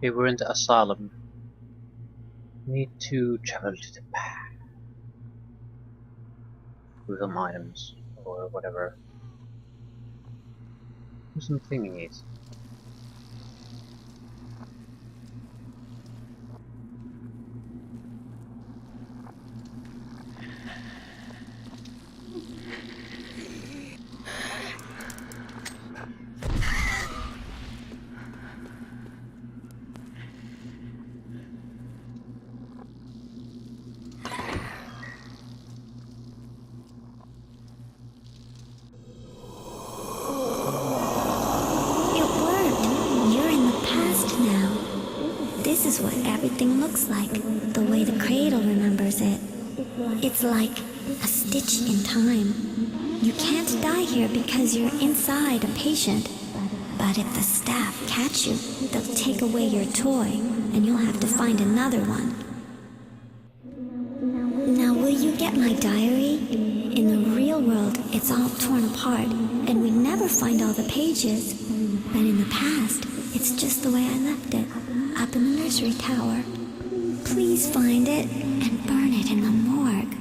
We were in the asylum. Need to travel to the back with some items or whatever. Do some thingies. This is what everything looks like, the way the cradle remembers it. It's like a stitch in time. You can't die here because you're inside a patient. But if the staff catch you, they'll take away your toy, and you'll have to find another one. Now, will you get my diary? In the real world, it's all torn apart, and we never find all the pages. But in the past, it's just the way I left it, up in the nursery tower. Please find it and burn it in the morgue.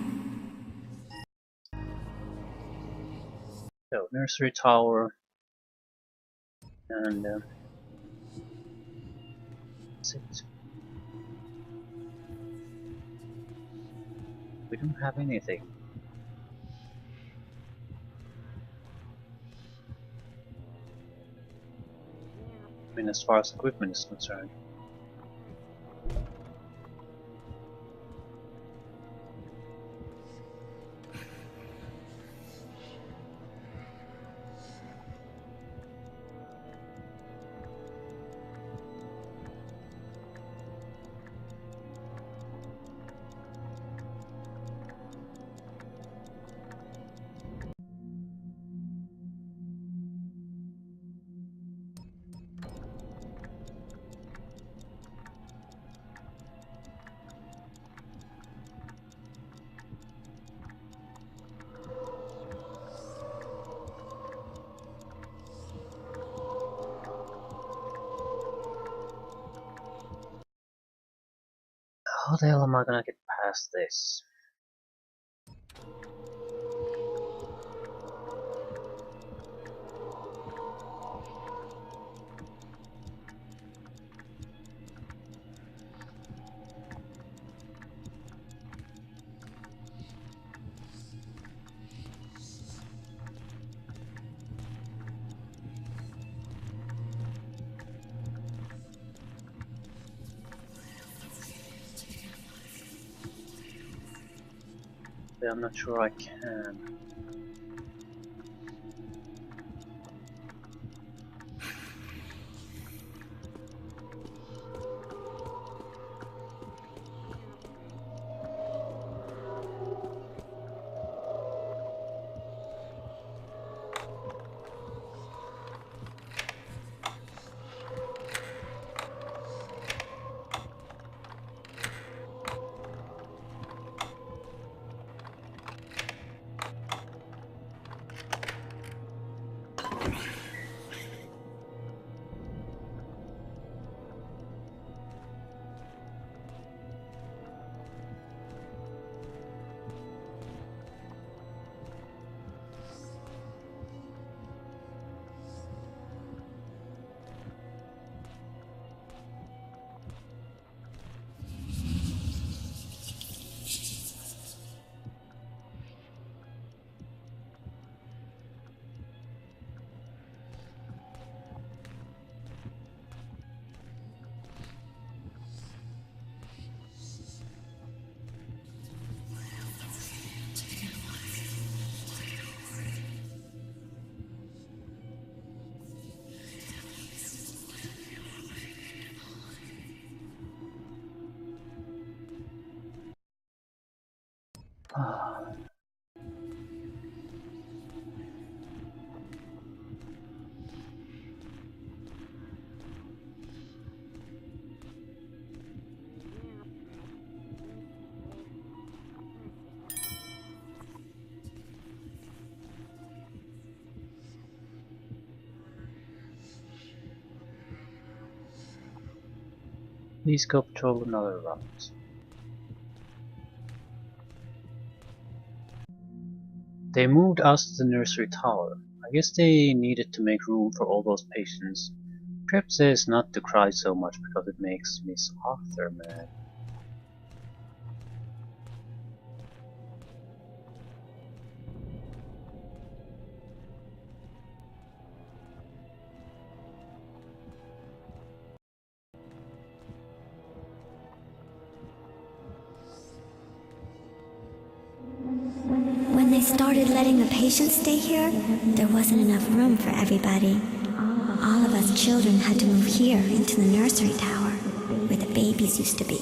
So, nursery tower. And that's it. We don't have anything. I mean, as far as equipment is concerned. How the hell am I gonna get past this? I'm not sure I can. Please go patrol another route. They moved us to the nursery tower. I guess they needed to make room for all those patients. Trip says not to cry so much because it makes Miss Arthur mad. When they started letting the patients stay here, there wasn't enough room for everybody. All of us children had to move here into the nursery tower, where the babies used to be.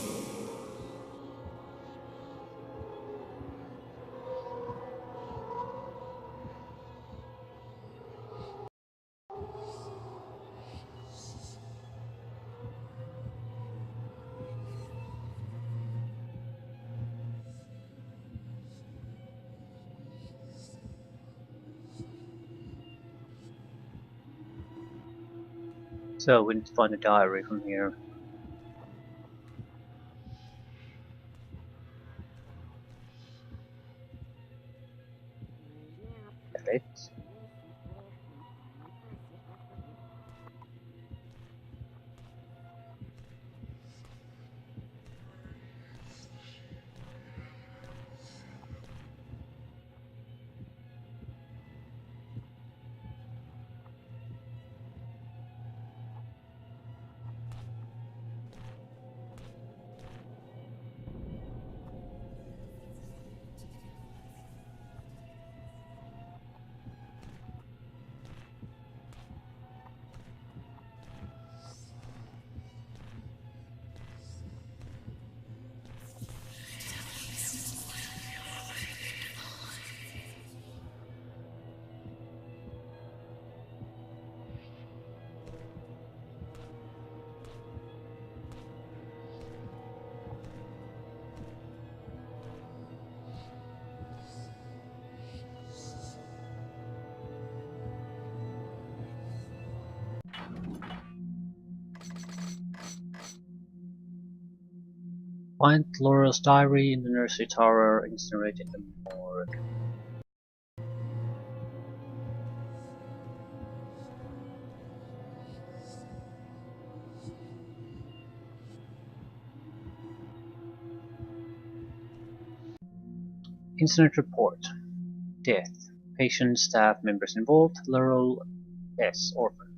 So we need to find a diary from here. Get it? Find Laurel's diary in the nursery tower, incinerate in the morgue. Incident report. Death. Patient, staff members involved. Laurel S. Orphan.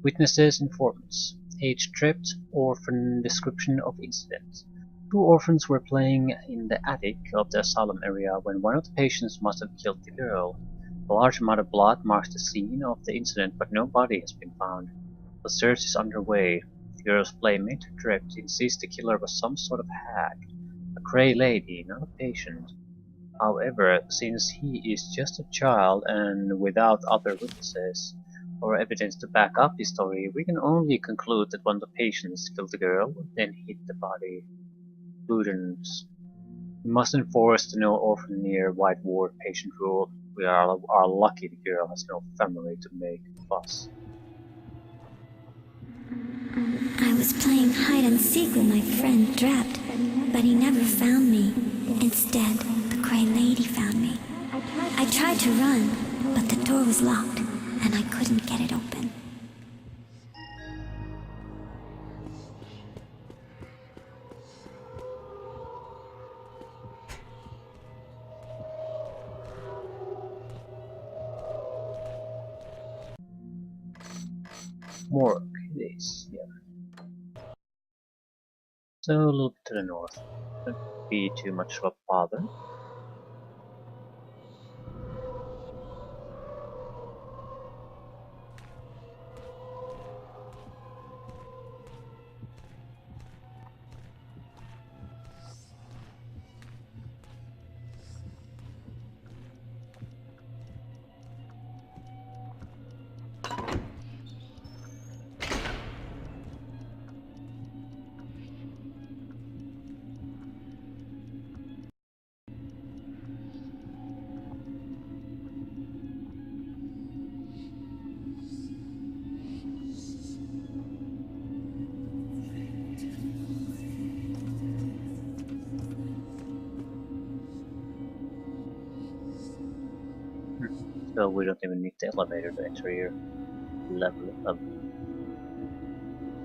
Witnesses, informants. Age tripped. Orphan description of incident. 2 orphans were playing in the attic of the asylum area when one of the patients must have killed the girl. A large amount of blood marks the scene of the incident, but no body has been found. The search is underway. The girl's playmate, Tripped, insists the killer was some sort of hag. A grey lady, not a patient. However, since he is just a child and without other witnesses or evidence to back up his story, we can only conclude that one of the patients killed the girl, then hid the body. Prudence. We must enforce the no orphan near White Ward patient rule. We are lucky the girl has no family to make a fuss. I was playing hide and seek with my friend Drept, but he never found me. Instead, the Grey Lady found me. I tried to run, but the door was locked, and I couldn't get it open. Morgue, it is, yeah. So a little bit to the north. Don't be too much of a bother. So we don't even need the elevator to enter here. Level.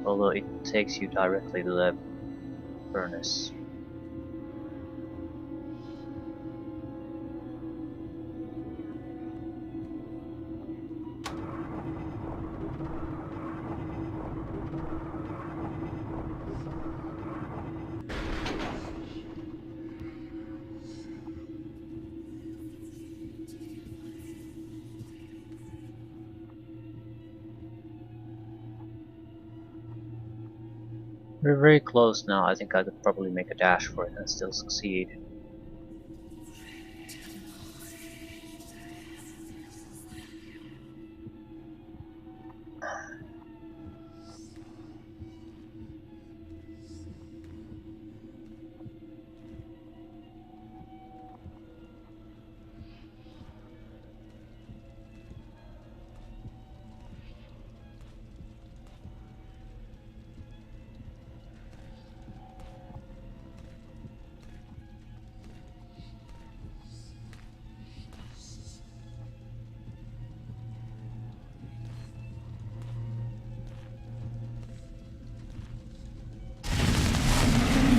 Although it takes you directly to the furnace. We're very close now. I think I could probably make a dash for it and still succeed.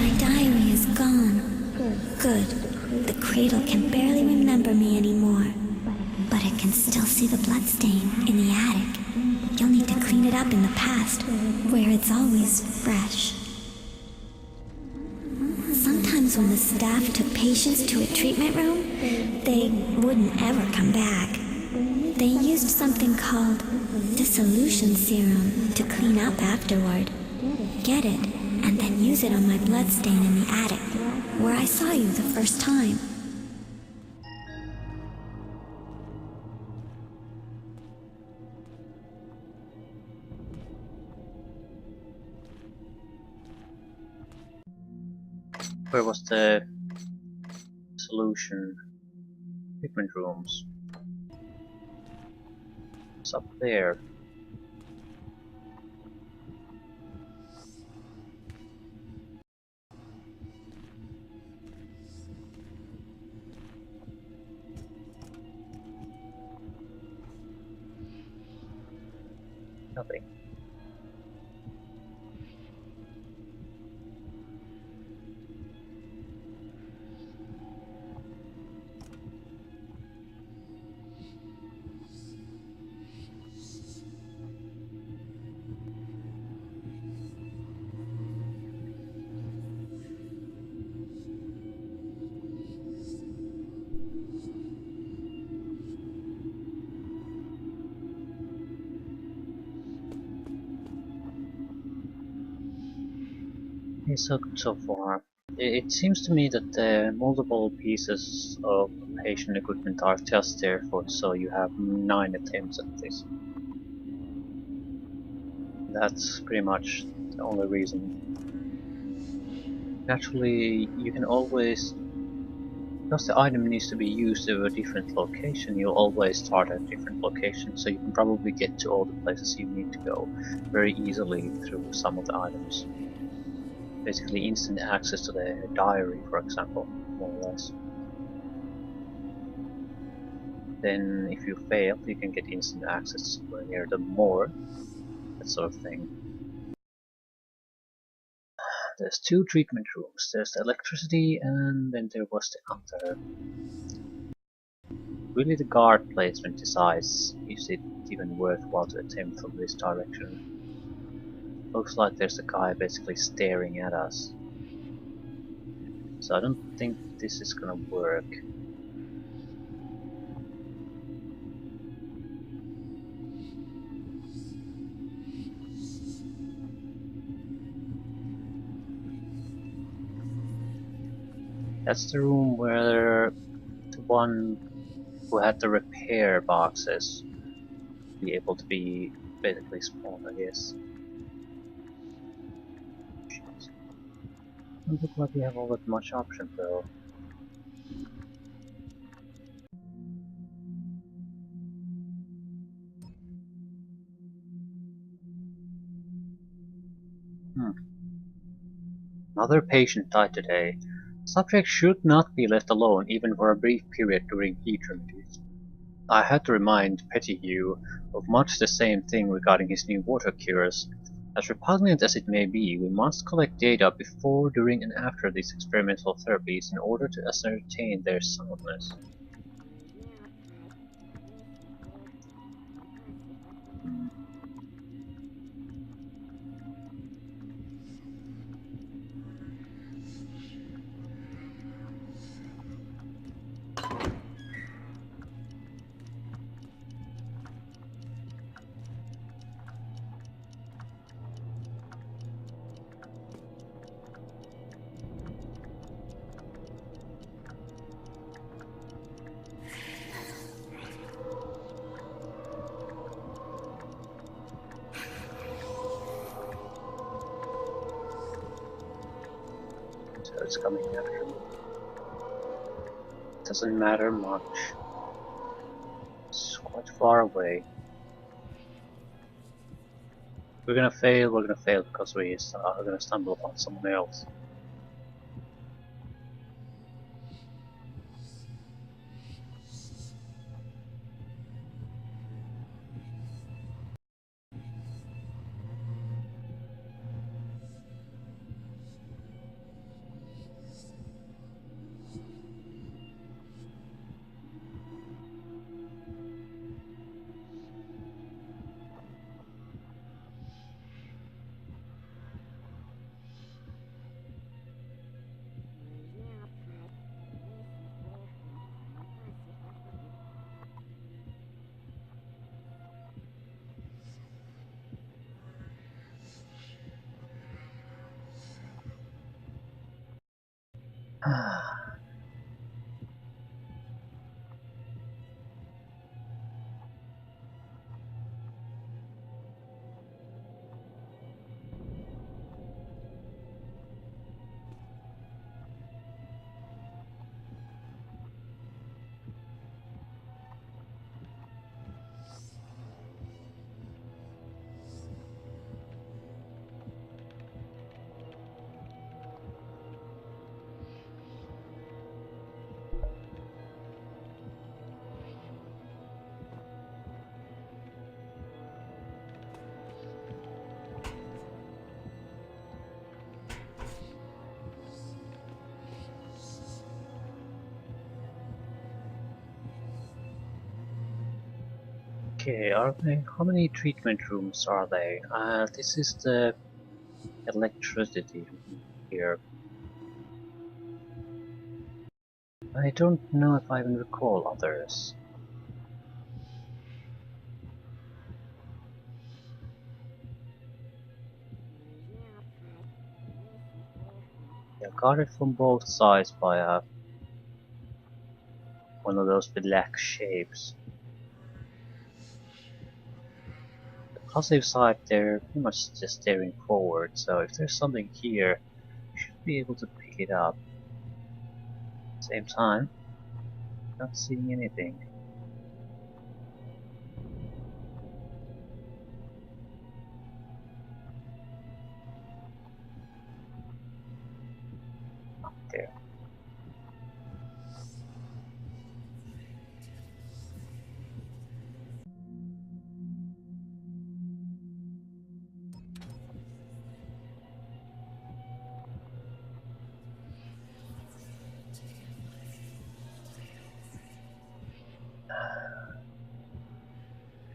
My diary is gone. Good. The cradle can barely remember me anymore. But it can still see the bloodstain in the attic. You'll need to clean it up in the past, where it's always fresh. Sometimes when the staff took patients to a treatment room, they wouldn't ever come back. They used something called dissolution serum to clean up afterward. Get it, and then use it on my bloodstain in the attic, where I saw you the first time. Where was the solution? Treatment rooms. It's up there. Nothing. So far. It seems to me that the multiple pieces of patient equipment are just there for so you have 9 attempts at this. That's pretty much the only reason. Naturally, you can always, because the item needs to be used at a different location, you'll always start at a different location, so you can probably get to all the places you need to go very easily through some of the items. Basically instant access to the diary, for example, more or less. Then if you fail, you can get instant access somewhere near the morgue, that sort of thing. There's 2 treatment rooms. There's the electricity and then there was the other. Really the guard placement decides if it's even worthwhile to attempt from this direction. Looks like there's a guy basically staring at us. So I don't think this is gonna work. That's the room where the one who had the repair boxes be able to be basically spawned, I guess. Doesn't look like we have all that much option though. Another patient died today. Subject should not be left alone even for a brief period during heat remedies. I had to remind Pettigrew of much the same thing regarding his new water cures. As repugnant as it may be, we must collect data before, during, and after these experimental therapies in order to ascertain their soundness. So it's coming after me. Doesn't matter much. It's quite far away. We're gonna fail because we're gonna stumble upon someone else. Okay, how many treatment rooms are they? This is the electricity room here. I don't know if I even recall others. Yeah, got it from both sides by one of those black shapes. The positive side, they're pretty much just staring forward, so if there's something here, you should be able to pick it up. Same time, not seeing anything. Up there.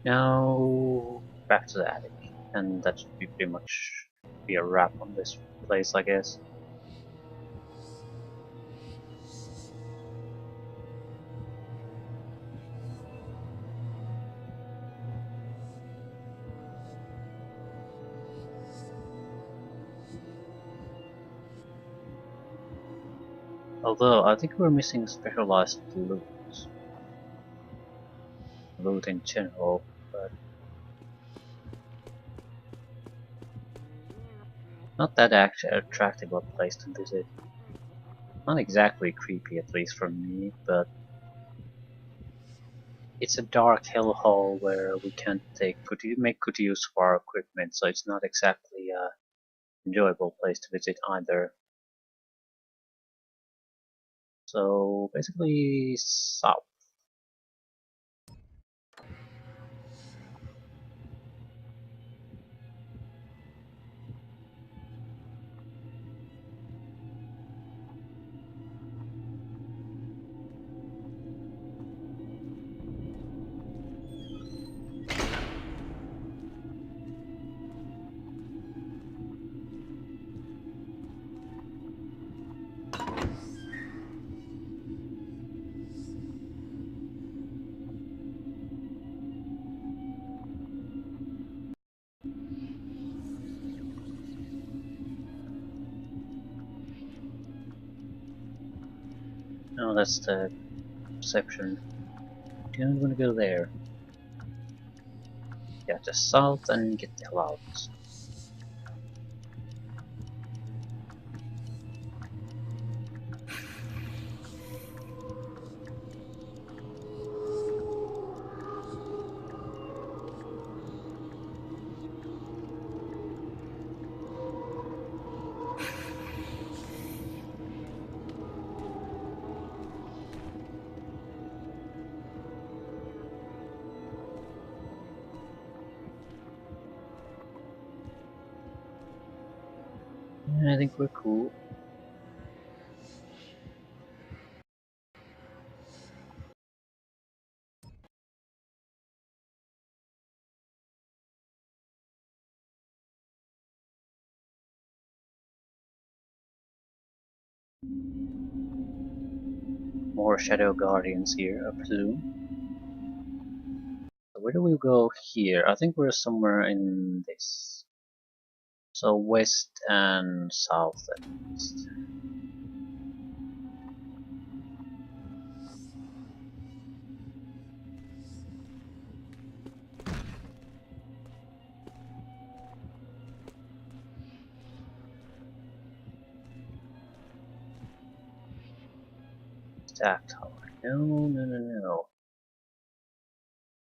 Now back to the attic, and that should be pretty much be a wrap on this place, I guess. Although I think we're missing specialized loot in general, but not that actually attractive a place to visit. Not exactly creepy, at least for me, but it's a dark hellhole where we can't make good use of our equipment, so it's not exactly a enjoyable place to visit either. So basically south. that's the perception. Don't want to go there. Yeah, just south and get the hell out. I think we're cool. More shadow guardians here, I presume. So where do we go here? I think we're somewhere in this. So west and south at least. Staff tower. No.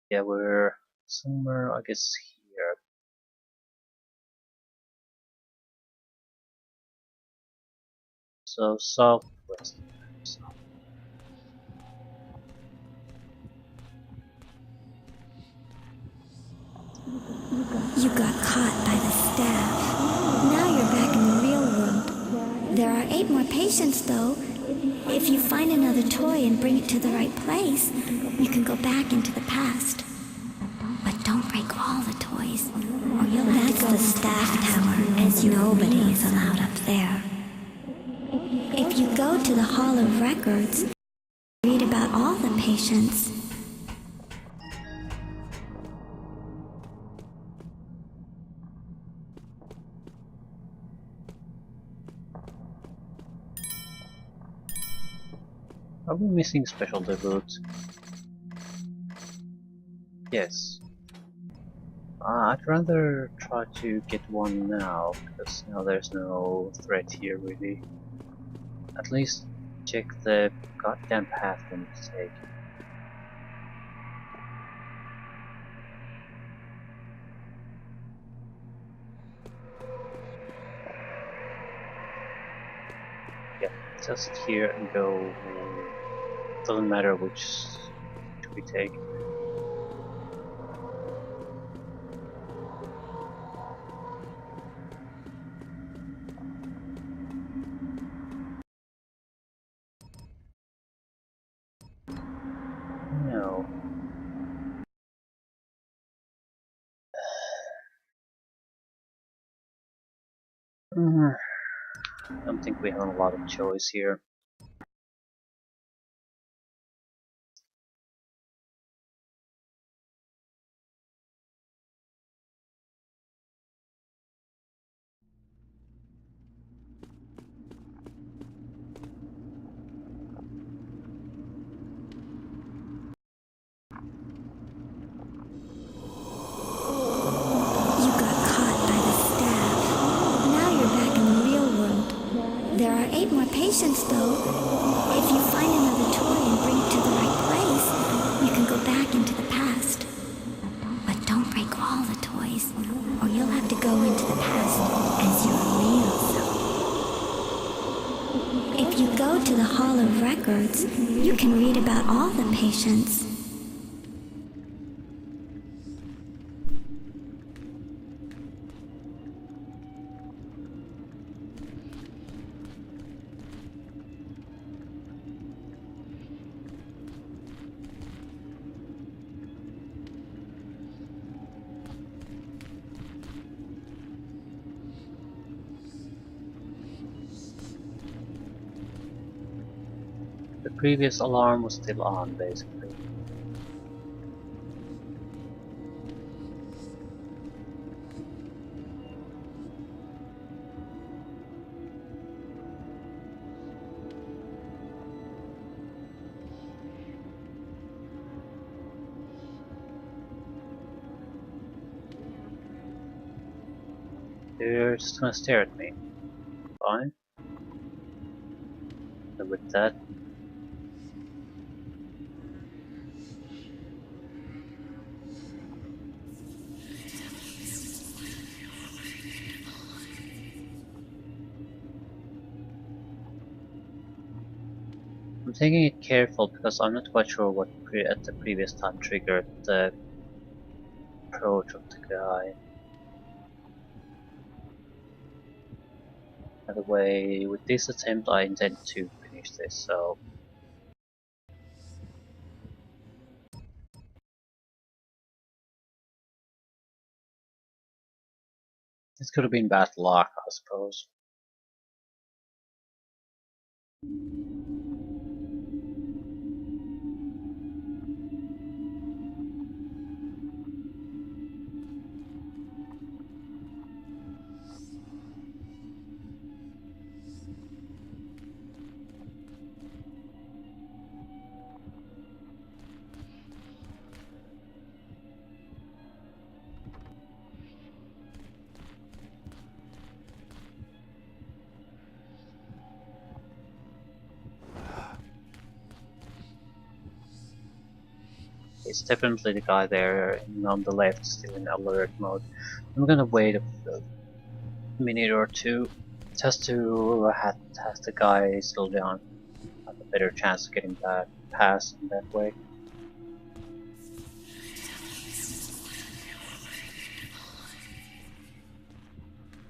Yeah, we're somewhere, I guess, here. So southwest. You got caught by the staff. Now you're back in the real world. There are 8 more patients, though. If you find another toy and bring it to the right place, you can go back into the past. But don't break all the toys, or you'll have to go to the staff tower, as nobody is allowed up there. If you go to the Hall of Records, read about all the patients. Are we missing special debut? Yes. I'd rather try to get one now, because now there's no threat here really. At least check the goddamn path we need to take. Yeah, just here and go. Doesn't matter which we take. No. I don't think we have a lot of choice here. You got caught by the staff. Now you're back in the real world. There are 8 more patients, though. If you find another toy and bring it to the right place, you can go back into the past. But don't break all the toys, or you'll have to go into the past as your real self. If you go to the Hall of Records, you can read about all the patients. The previous alarm was still on, basically. They're just gonna stare at me. Fine. And with that, I'm taking it careful because I'm not quite sure what at the previous time triggered the approach of the guy. By the way, with this attempt I intend to finish this, so this could have been bad luck, I suppose. It's definitely the guy there on the left, still in alert mode. I'm gonna wait a minute or two just to have the guy slow down. Have a better chance of getting that pass in that way.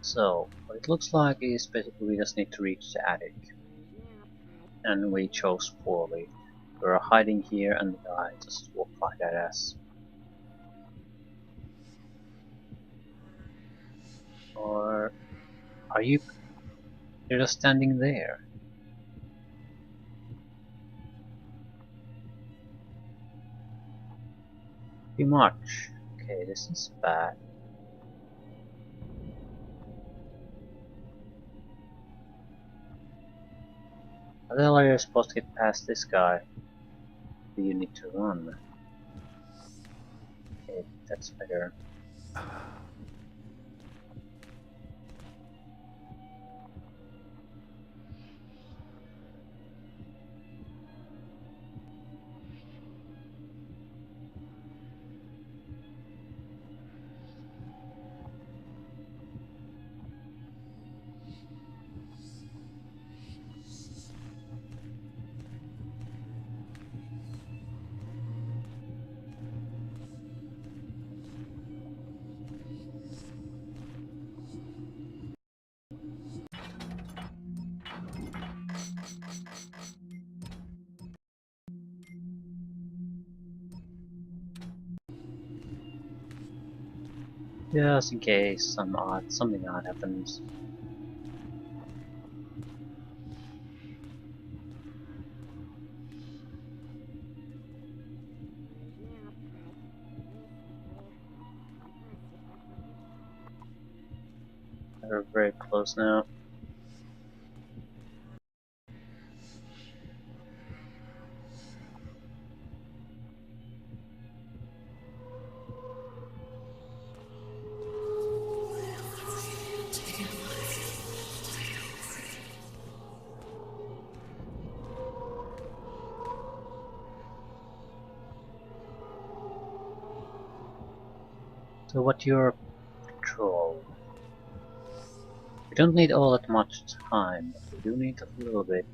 So, what it looks like is basically we just need to reach the attic. And we chose poorly. We're hiding here and the guy just walked right at us. Or are you? You're just standing there. Too much. Okay, this is bad. How the hell are you supposed to get past this guy? Do you need to run? Okay, that's better. Just in case something odd happens. We're very close now. So what's your patrol? We don't need all that much time, but we do need a little bit.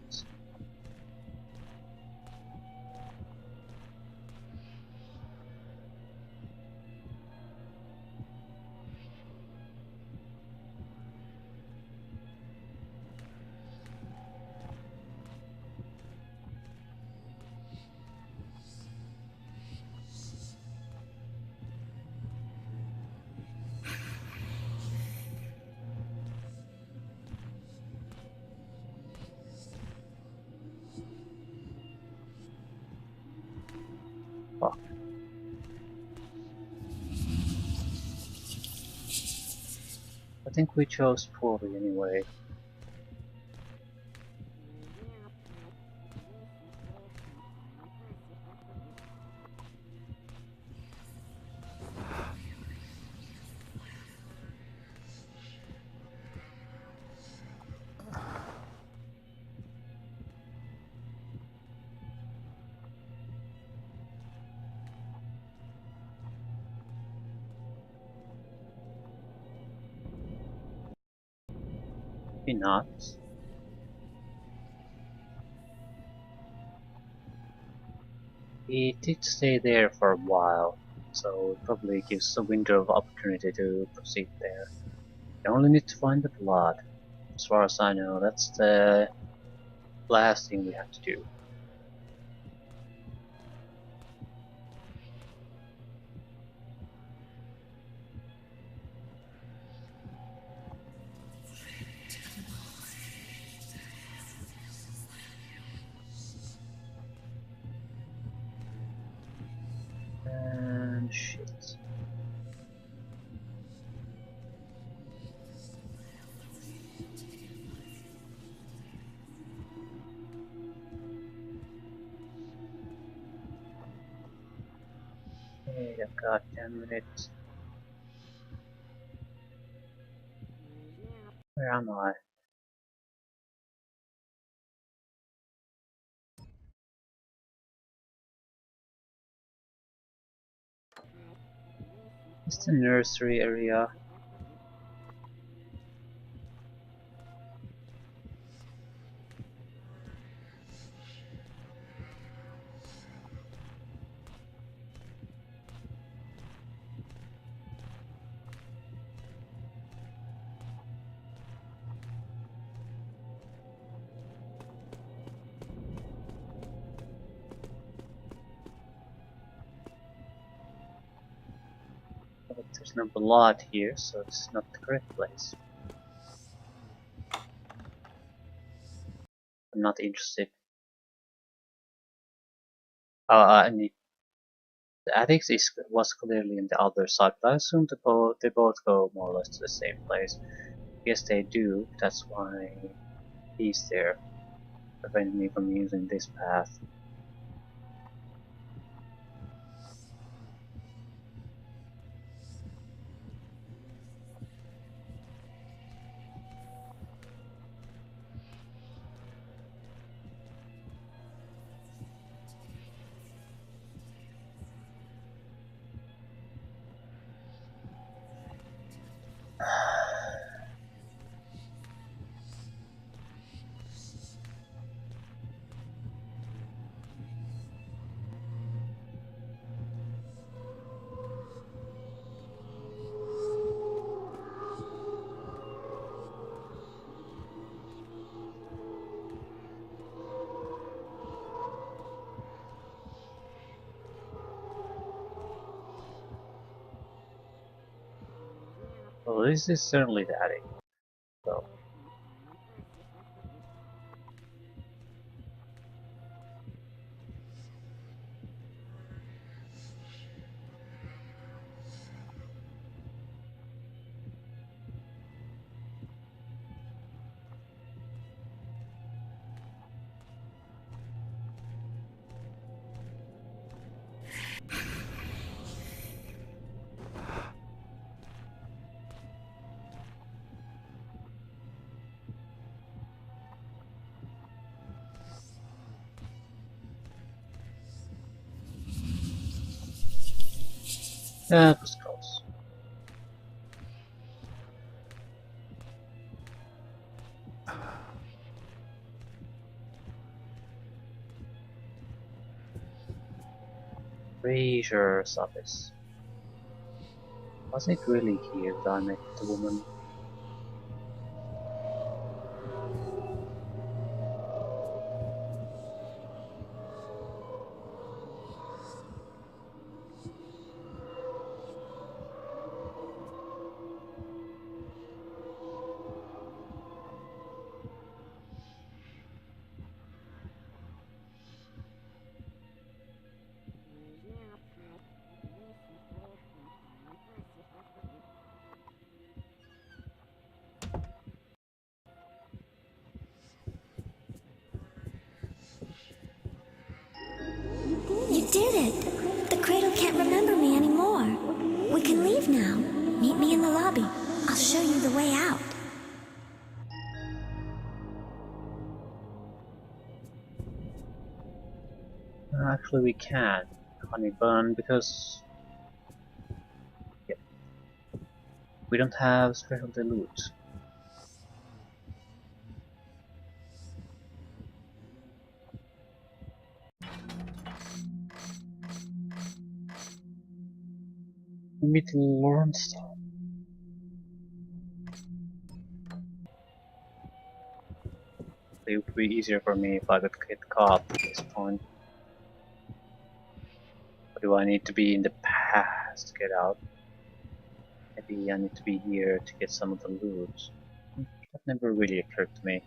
Fuck. I think we chose poorly anyway. Maybe not. He did stay there for a while, so it probably gives a window of opportunity to proceed there. You only need to find the blood. As far as I know, that's the last thing we have to do. And shit. Wait a goddamn minute. Where am I? It's the nursery area. But there's no blood here, so it's not the correct place. I'm not interested. I need. The attic was clearly in the other side, but I assume they both go more or less to the same place. Yes, they do. That's why he's there, preventing me from using this path. Well, this is certainly the attic, so. That was close. Frazier's office. Was it really here that I met the woman? You did it! The cradle can't remember me anymore. We can leave now. Meet me in the lobby. I'll show you the way out. Actually, we can, honey bun, because yeah, we don't have specialty loot. need to learn stuff. It would be easier for me if I could get caught at this point. Or do I need to be in the past to get out? Maybe I need to be here to get some of the loot. That never really occurred to me.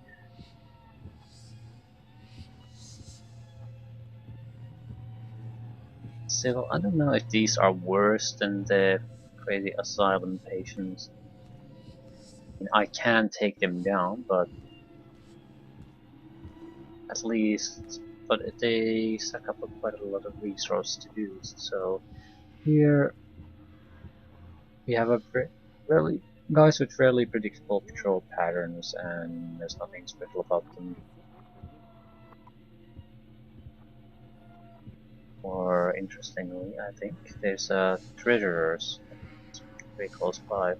Still, I don't know if these are worse than the crazy asylum patients. I mean, I can take them down, but at least, but they suck up quite a lot of resources to do. So here we have a really guys with fairly predictable patrol patterns, and there's nothing special about them. More interestingly, I think there's treasurers very close by.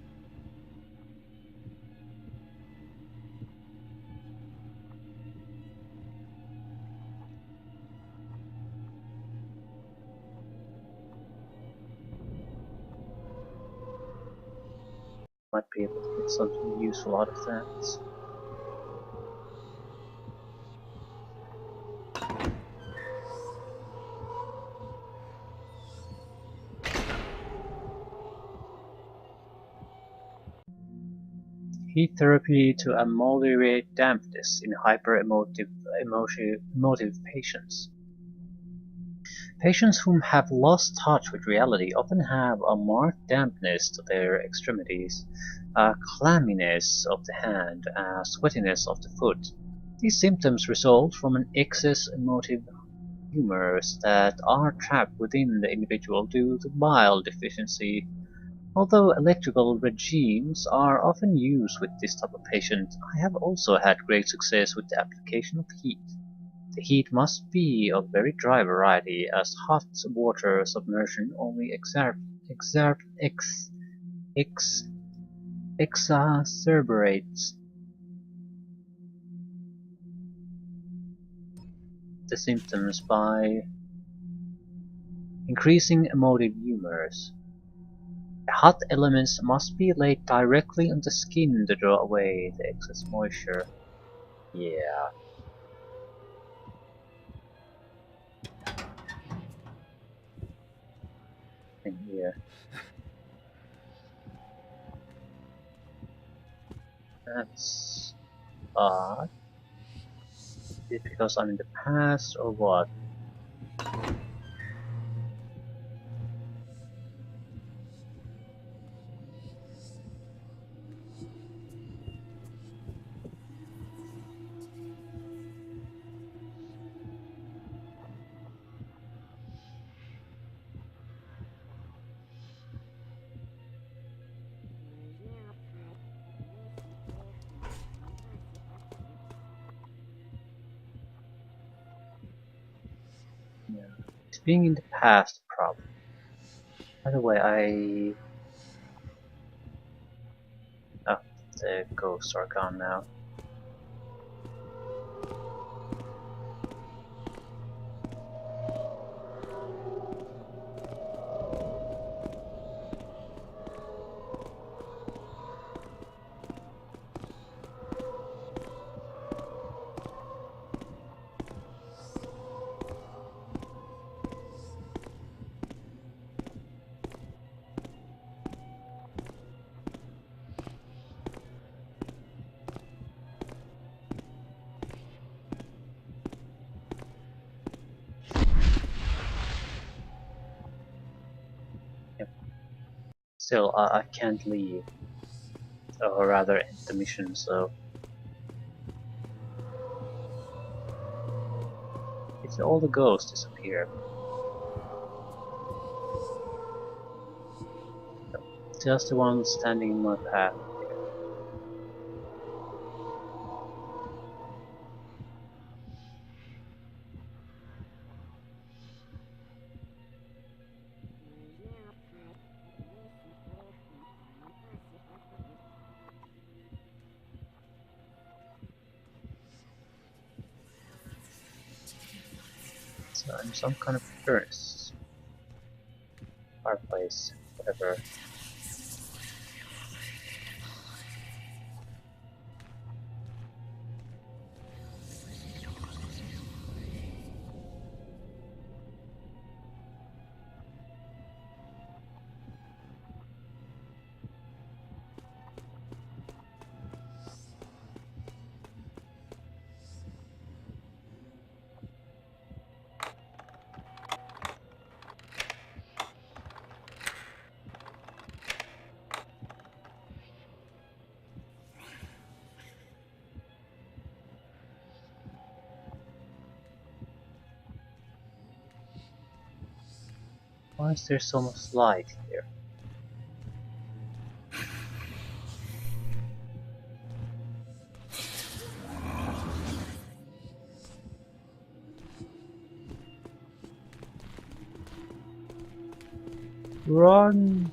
Might be able to get something useful out of that. Heat therapy to ameliorate dampness in hyper-emotive patients. Patients who have lost touch with reality often have a marked dampness to their extremities, a clamminess of the hand, a sweatiness of the foot. These symptoms result from an excess emotive humors that are trapped within the individual due to bile deficiency. Although electrical regimes are often used with this type of patient, I have also had great success with the application of heat. The heat must be of very dry variety, as hot water submersion only exacerbates the symptoms by increasing emotive humors. The hot elements must be laid directly on the skin to draw away the excess moisture. Yeah. In here. That's odd. Is it because I'm in the past or what? Yeah. It's being in the past problem. By the way, oh, the ghosts are gone now. Yep. Still, I can't leave. Or rather, end the mission, so. It's all the ghosts disappear. Just the one standing in my path. So I'm some kind of furnace. Fireplace. whatever. Why is there so much light here? Run!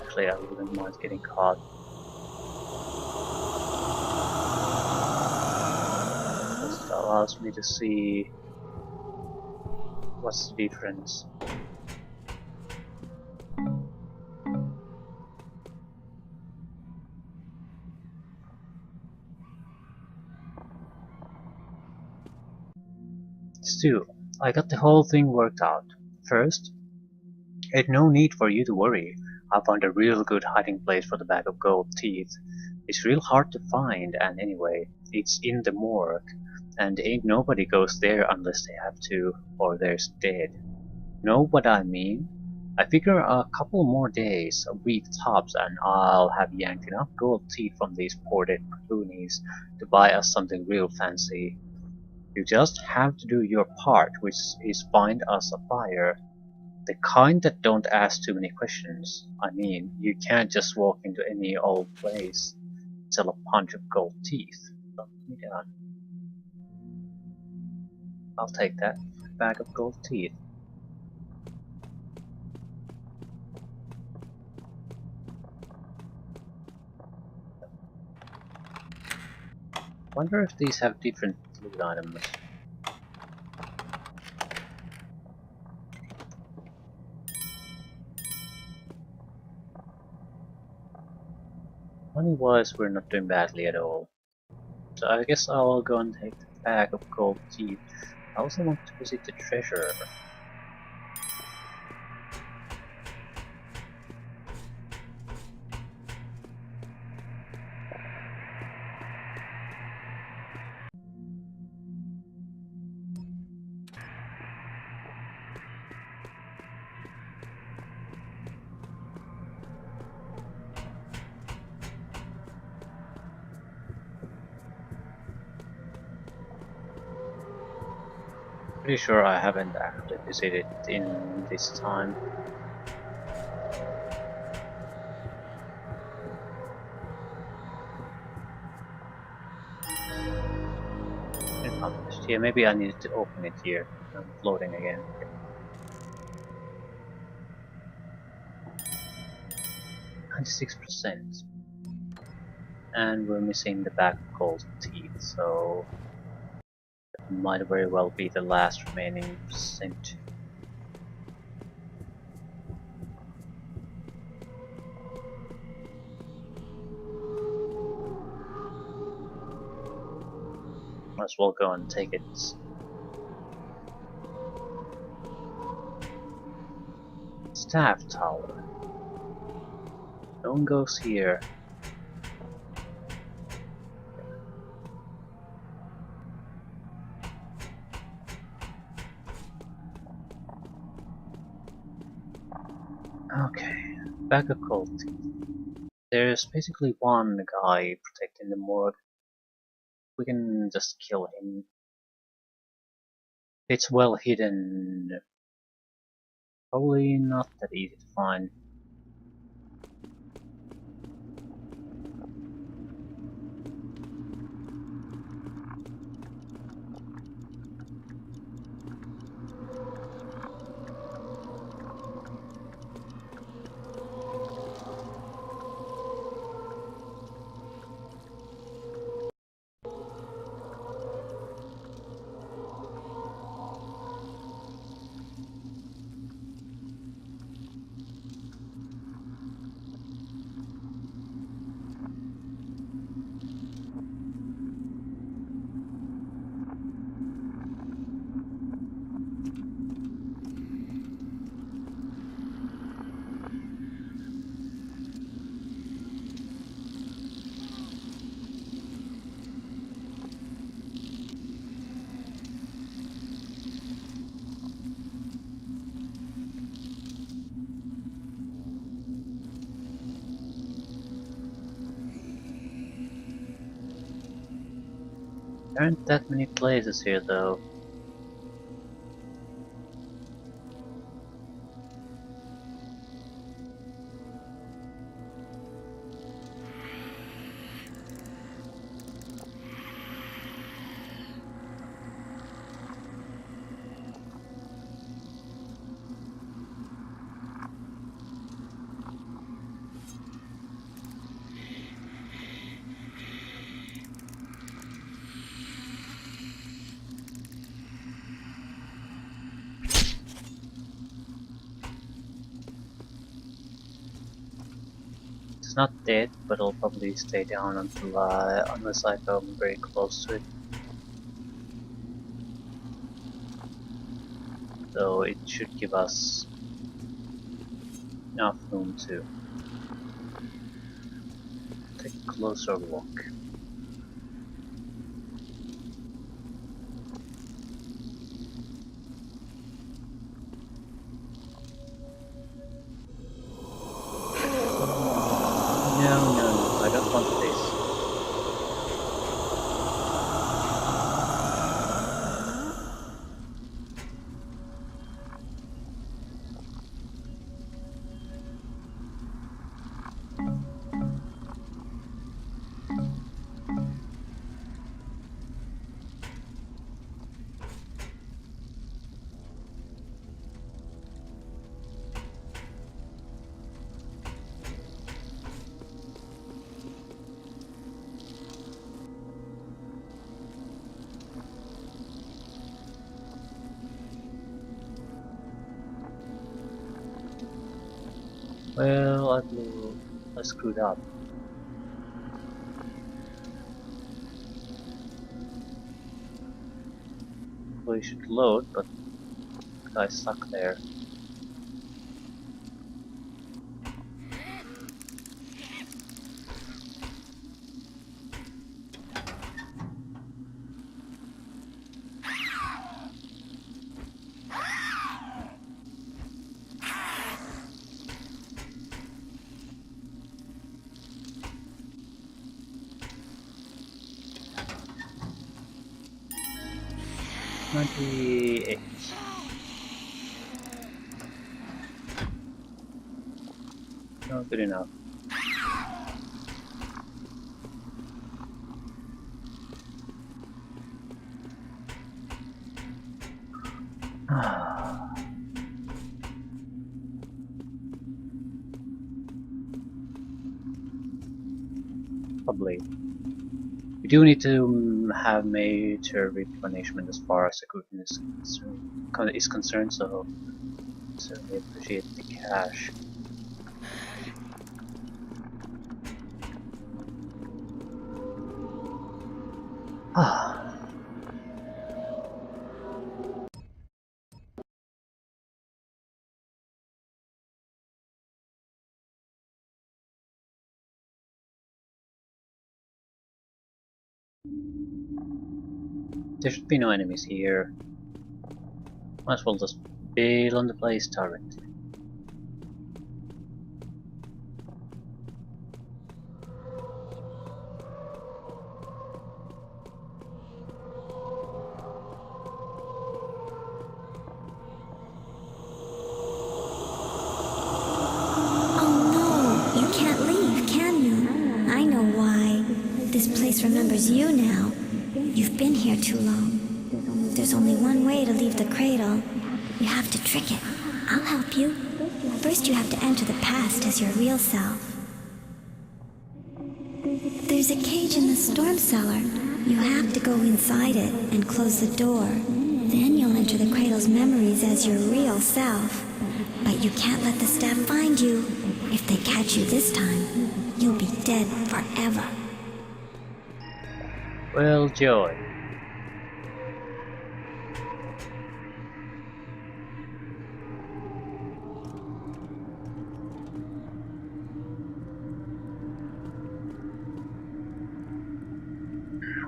Actually, I wouldn't mind getting caught. This allows me to see what's the difference. Still, I got the whole thing worked out. First, there's no need for you to worry. I found a real good hiding place for the bag of gold teeth. It's real hard to find, and anyway, it's in the morgue, and ain't nobody goes there unless they have to, or they're dead. Know what I mean? I figure a couple more days, a week tops, and I'll have yanked enough gold teeth from these poor dead loonies to buy us something real fancy. You just have to do your part, which is find us a buyer. The kind that don't ask too many questions. I mean, you can't just walk into any old place, sell a bunch of gold teeth. Put me down. I'll take that bag of gold teeth. Wonder if these have different loot items. Money-wise, we're not doing badly at all. So I guess I'll go and take the bag of gold teeth. I also want to visit the treasure. Pretty sure I haven't actually visited in this time. Accomplished. Yeah, maybe I needed to open it here. I'm loading again. 96%. And we're missing the back of gold teeth, so it might very well be the last remaining percent. Might as well go and take it. Staff tower. No one goes here. Okay, back of gold teeth. There's basically one guy protecting the morgue. We can just kill him. It's well hidden. Probably not that easy to find. There aren't that many places here though. It's not dead, but it'll probably stay down until unless I come very close to it. So it should give us enough room to take a closer look. No, I don't want this. Well, I screwed up. We should load, but I stuck there. $98. Not good enough. Probably. We do need to have major replenishment as far as equipment is concerned, so certainly appreciate the cash. There should be no enemies here. Might as well just bail on the place directly. Oh no, you can't leave, can you? I know why. This place remembers you now. You've been here too long. There's only one way to leave the cradle. You have to trick it. I'll help you. First you have to enter the past as your real self. There's a cage in the storm cellar. You have to go inside it and close the door. Then you'll enter the cradle's memories as your real self. But you can't let the staff find you. If they catch you this time, you'll be dead forever. Well, joy.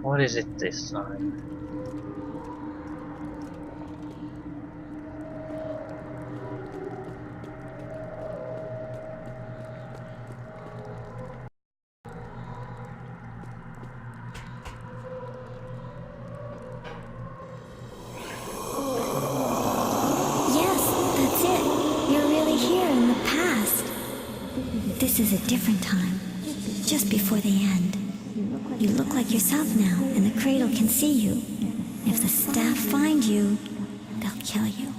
What is it this time? This is a different time, just before the end. You look like yourself now, and the cradle can see you. If the staff find you, they'll kill you.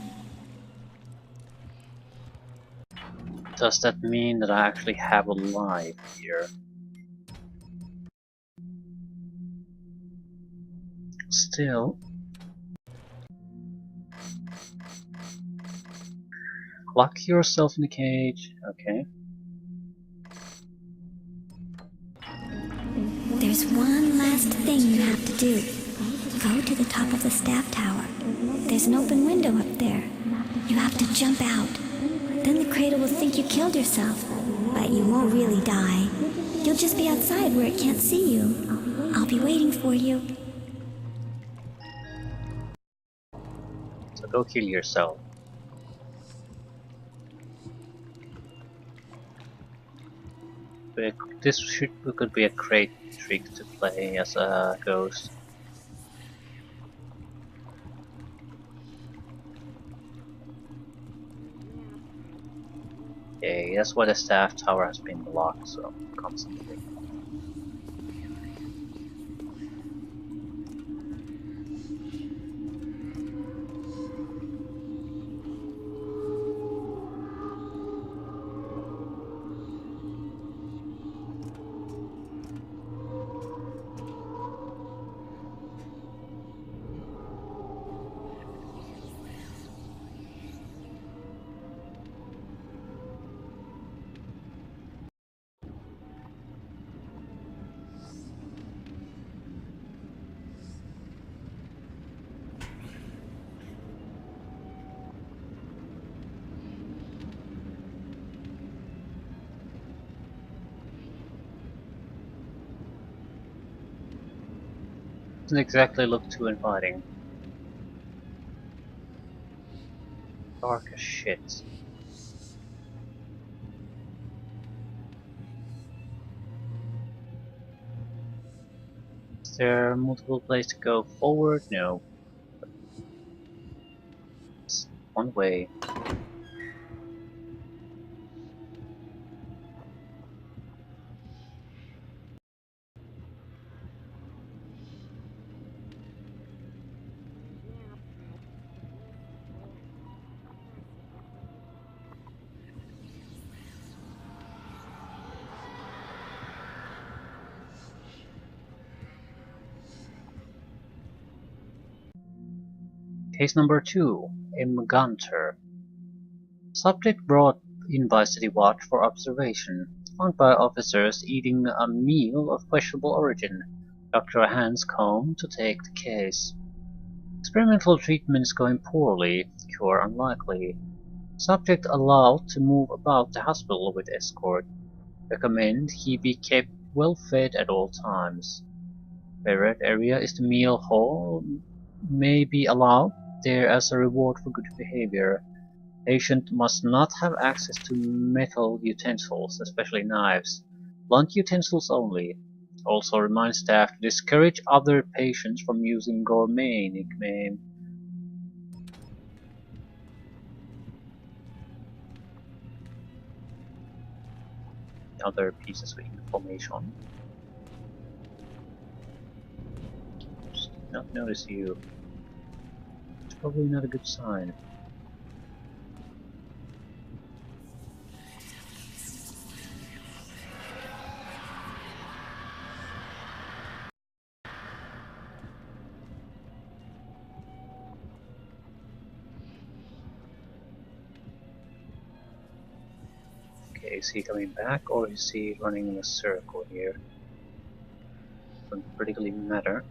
Does that mean that I actually have a life here? Still, lock yourself in the cage. Okay. There's one last thing you have to do. Go to the top of the staff tower. There's an open window up there. You have to jump out. Then the cradle will think you killed yourself, but you won't really die. You'll just be outside where it can't see you. I'll be waiting for you. So go kill yourself. But this could be a great trick to play as a ghost. Okay, that's why the staff tower has been blocked so constantly. Doesn't exactly look too inviting. Dark as shit. Is there multiple places to go forward? No. It's one way. Case number 2. M. Gunter. Subject brought in by City Watch for observation. Found by officers eating a meal of questionable origin. Dr. Hanscombe to take the case. Experimental treatments going poorly. Cure unlikely. Subject allowed to move about the hospital with escort. Recommend he be kept well fed at all times. Favorite area is the meal hall. May be allowed there as a reward for good behavior. Patient must not have access to metal utensils, especially knives. Blunt utensils only. Also remind staff to discourage other patients from using gourmet nickname. Other pieces of information. Just did not notice you. It's probably not a good sign. Okay, is he coming back or is he running in a circle here? Doesn't particularly matter.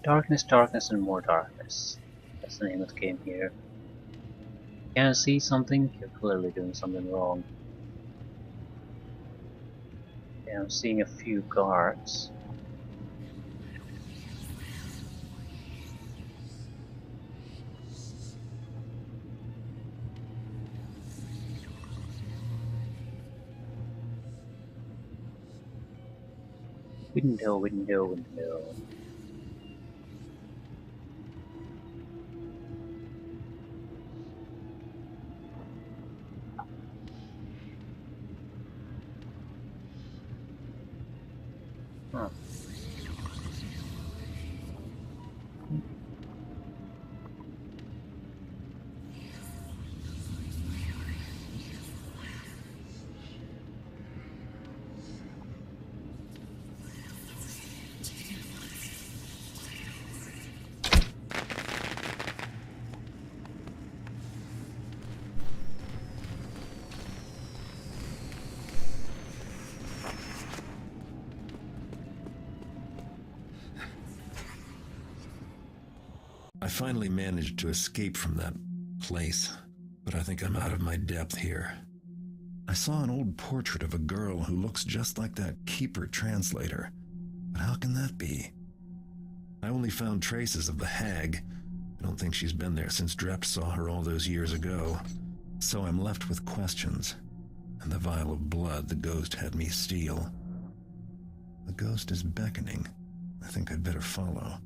Darkness, darkness, and more darkness. That's the name of the game here. Can't see something? You're clearly doing something wrong. Yeah, I'm seeing a few guards. Window, window, window. Huh. I finally managed to escape from that place, but I think I'm out of my depth here. I saw an old portrait of a girl who looks just like that keeper translator, but how can that be? I only found traces of the hag. I don't think she's been there since Drept saw her all those years ago, so I'm left with questions, and the vial of blood the ghost had me steal. The ghost is beckoning. I think I'd better follow.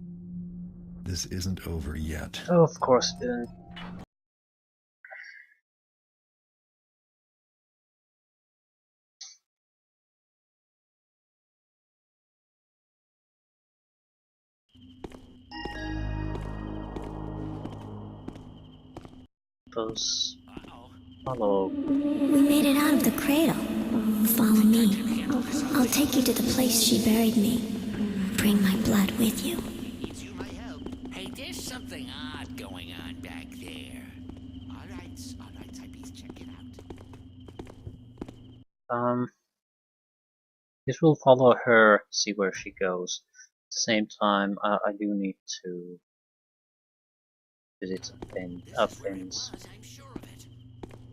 This isn't over yet. Oh, of course it didn't. Follow. We made it out of the cradle. Follow me. I'll take you to the place she buried me. Bring my blood with you. Needs you my help. Hey, there's something odd going on back there. All right, Typees, check it out. This will follow her, see where she goes. At the same time, I do need to visit some pins. I'm sure of it.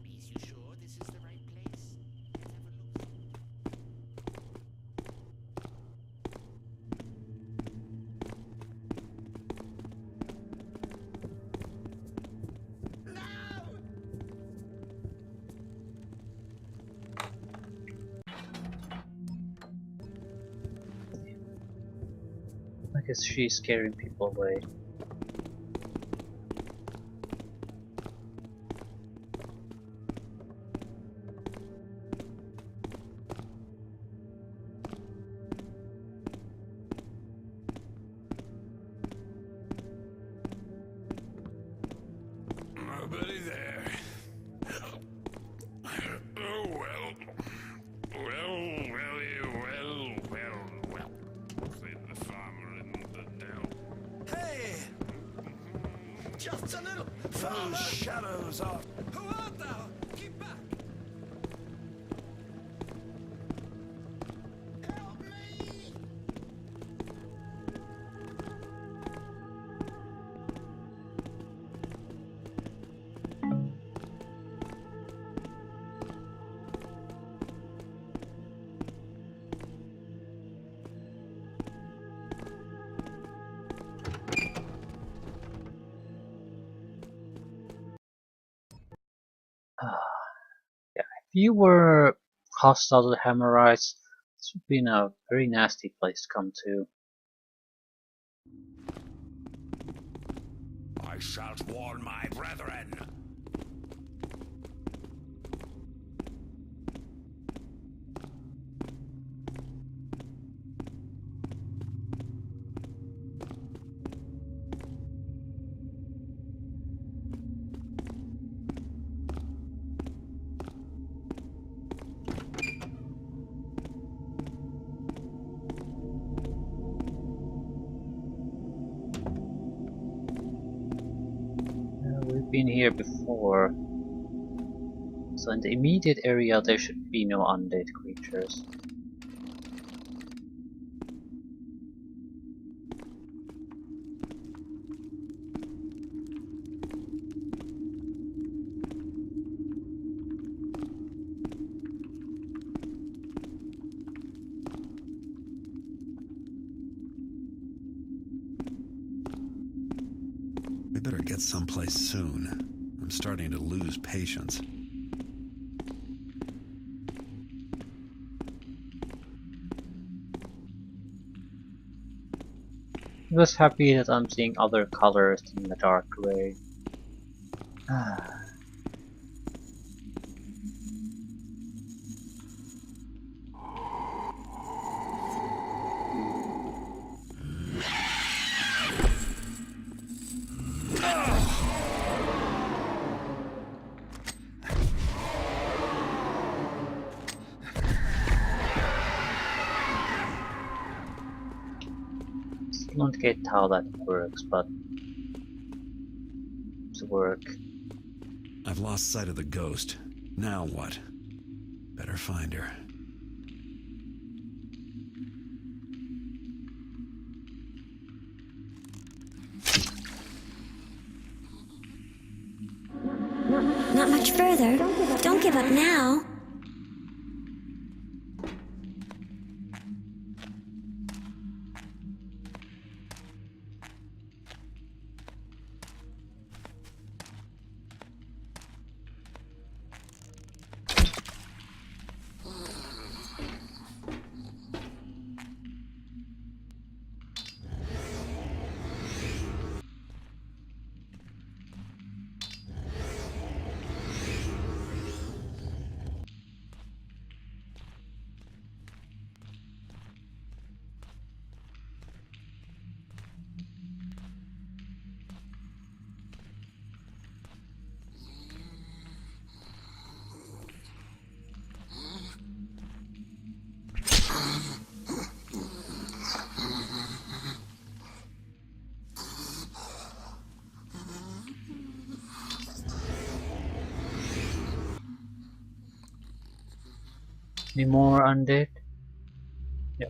Bees, you sure this is the right place? I guess she's scaring people away. Nobody there. Oh, well. Well. Said the farmer in the dell. Hey! Just a little. Those shadows are. Who art thou? Keep back! Help me! Yeah, if you were hostile to the Hammerites, this would be a very nasty place to come to. I shall warn my brethren. We've been here before. So in the immediate area there should be no undead creatures. better get someplace soon. I'm starting to lose patience. I was happy that I'm seeing other colors than the dark gray. I don't get how that works, but to work. I've lost sight of the ghost. Now what? Better find her. Not much further. Don't give up now. Any more undead? Yeah.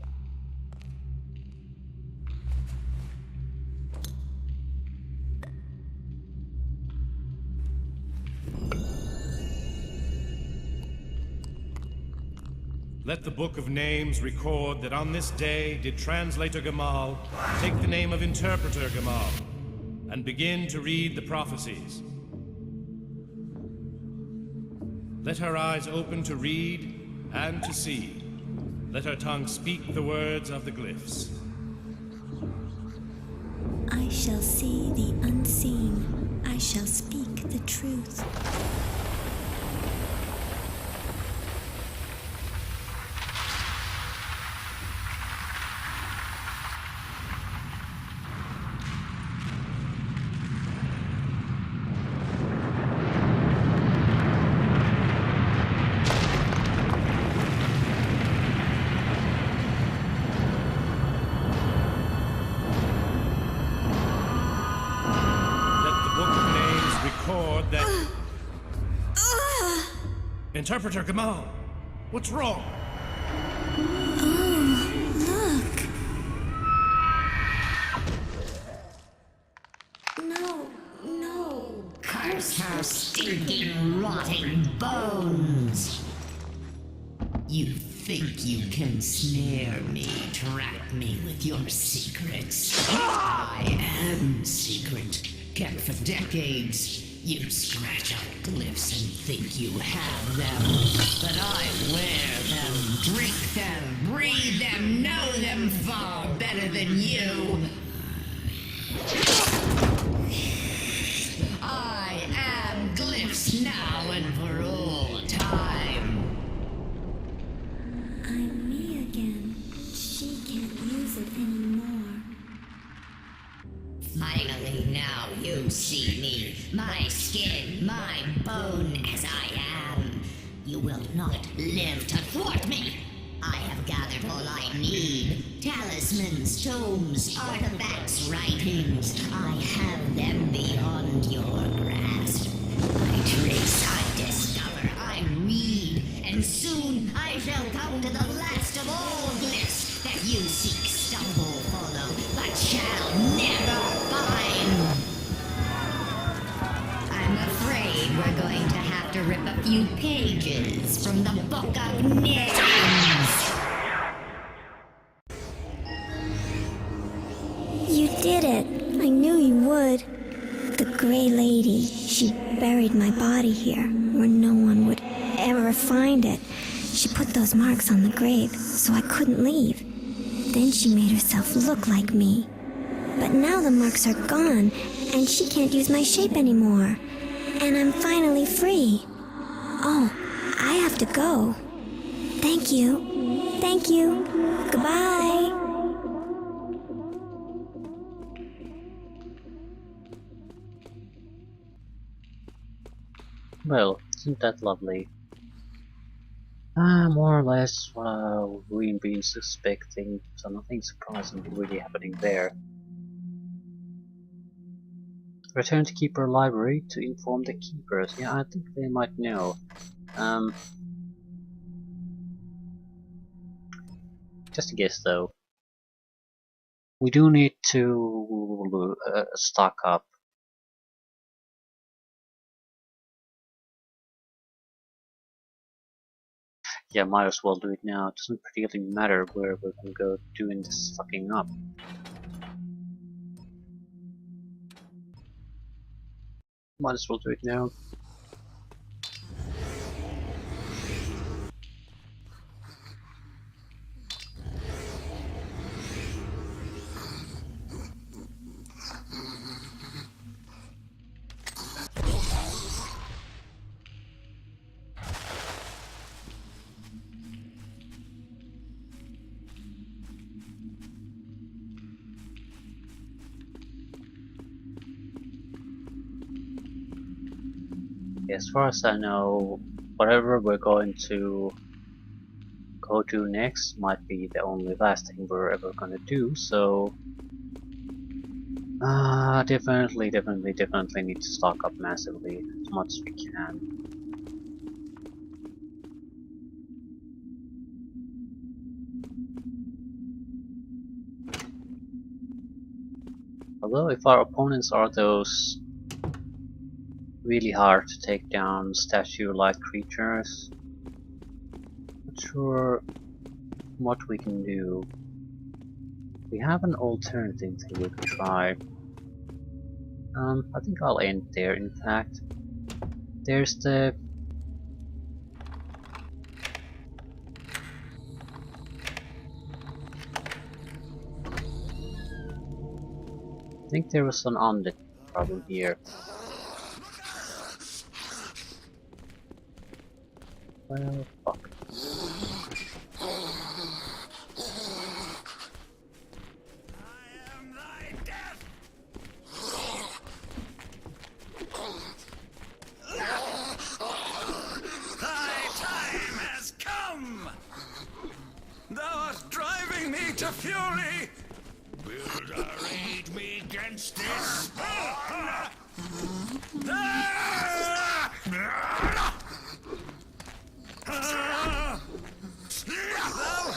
Let the Book of Names record that on this day did Translator Gamal take the name of Interpreter Gamal and begin to read the prophecies. Let her eyes open to read and to see. Let her tongue speak the words of the glyphs. I shall see the unseen. I shall speak the truth. Interpreter Gamal, what's wrong? Oh, look. No. Curse her stinking, rotting bones! You think you can snare me, trap me with your secrets? I am secret, kept for decades. You scratch out glyphs and think you have them, but I wear them, drink them, breathe them, know them far better than you. I am glyphs now and for all time. I'm me again. She can't use it anymore. Finally, now you see me, my skin, my bone as I am. You will not live to thwart me. I have gathered all I need. Talismans, tomes, artifacts, writings. I have them beyond your grasp. I trace, I discover, I read, and soon I shall come to the last of all glyphs that you seek, stumble, follow, but shall never find. I'm afraid we're going to have to rip a few pages from the Book of Names. You did it. I knew you would. The Grey Lady, she buried my body here, where no one would ever find it. She put those marks on the grave, so I couldn't leave. Then she made herself look like me. But now the marks are gone, and she can't use my shape anymore. And I'm finally free. Oh, I have to go. Thank you. Thank you. Goodbye. Well, isn't that lovely? More or less what we've been suspecting, so nothing surprising really happening there. Return to Keeper Library to inform the keepers. Yeah, I think they might know. Just a guess though. We do need to stock up. Yeah, might as well do it now. It doesn't particularly matter where we're gonna go doing this stocking up. Might as well do it now. As far as I know, whatever we're going to go to next might be the only last thing we're ever gonna do, so definitely need to stock up massively, as much as we can. Although if our opponents are those really hard to take down statue-like creatures, not sure what we can do. We have an alternative thing we could try. I think I'll end there, in fact. There's the... I think there was an undead problem here. Well, fuck. To fury! Builder, aid me against this spawn! Thou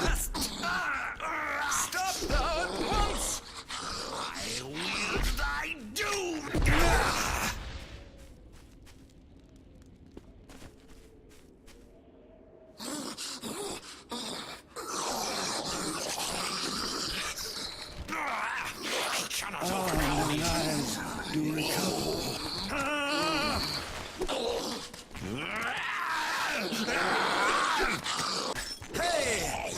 hast... Stop thou at once! I wield thy doom! I cannot overcome these. Do recover. Hey!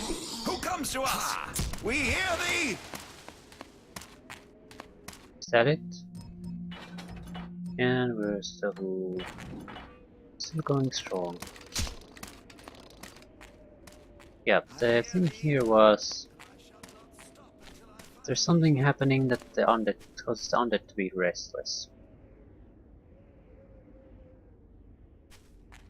Who comes to us? We hear thee! Is that it? And we're still going strong. Yeah, the thing here was there's something happening that the undead causes the undead to be restless.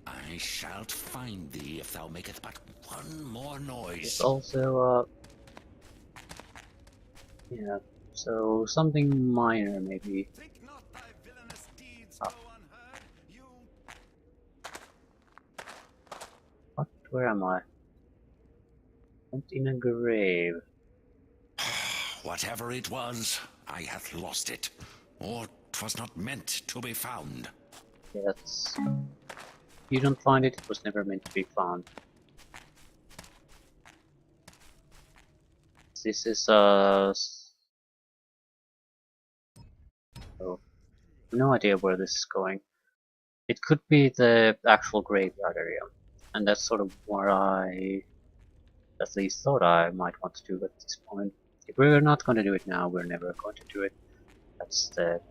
I shalt find thee if thou maketh but one more noise. It's also yeah, so something minor maybe. Think not thy villainous deeds Oh. go unheard. You... What? Where am I? I'm in a grave. Whatever it was, I hath lost it, or 'twas not meant to be found. Yeah, that's... You don't find it, it was never meant to be found. This is oh. No idea where this is going. It could be the actual graveyard area, and that's sort of what I at least thought I might want to do at this point. If we're not going to do it now, we're never going to do it. That's the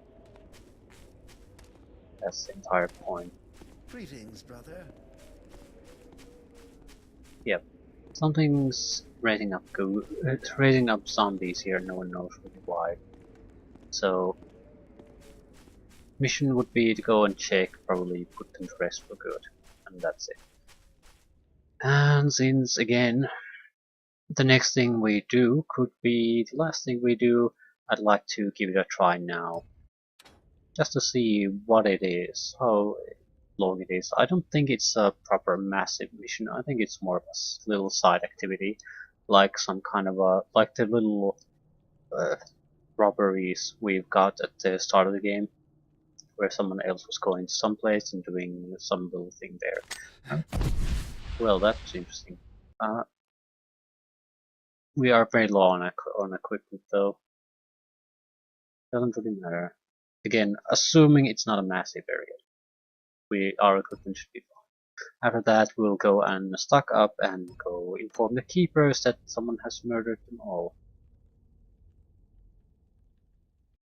entire point. Greetings, brother. Yep. Something's raising up raising up zombies here, no one knows really why. So mission would be to go and check, probably put them to rest for good, and that's it. And since again the next thing we do could be the last thing we do, I'd like to give it a try now. Just to see what it is, how long it is. I don't think it's a proper massive mission. I think it's more of a little side activity, like some kind of a like the little robberies we've got at the start of the game, where someone else was going someplace and doing some little thing there. Well, that was interesting. We are very low on equipment though. Doesn't really matter. Again, assuming it's not a massive area, our equipment should be fine. After that, we'll go and stock up and go inform the keepers that someone has murdered them all.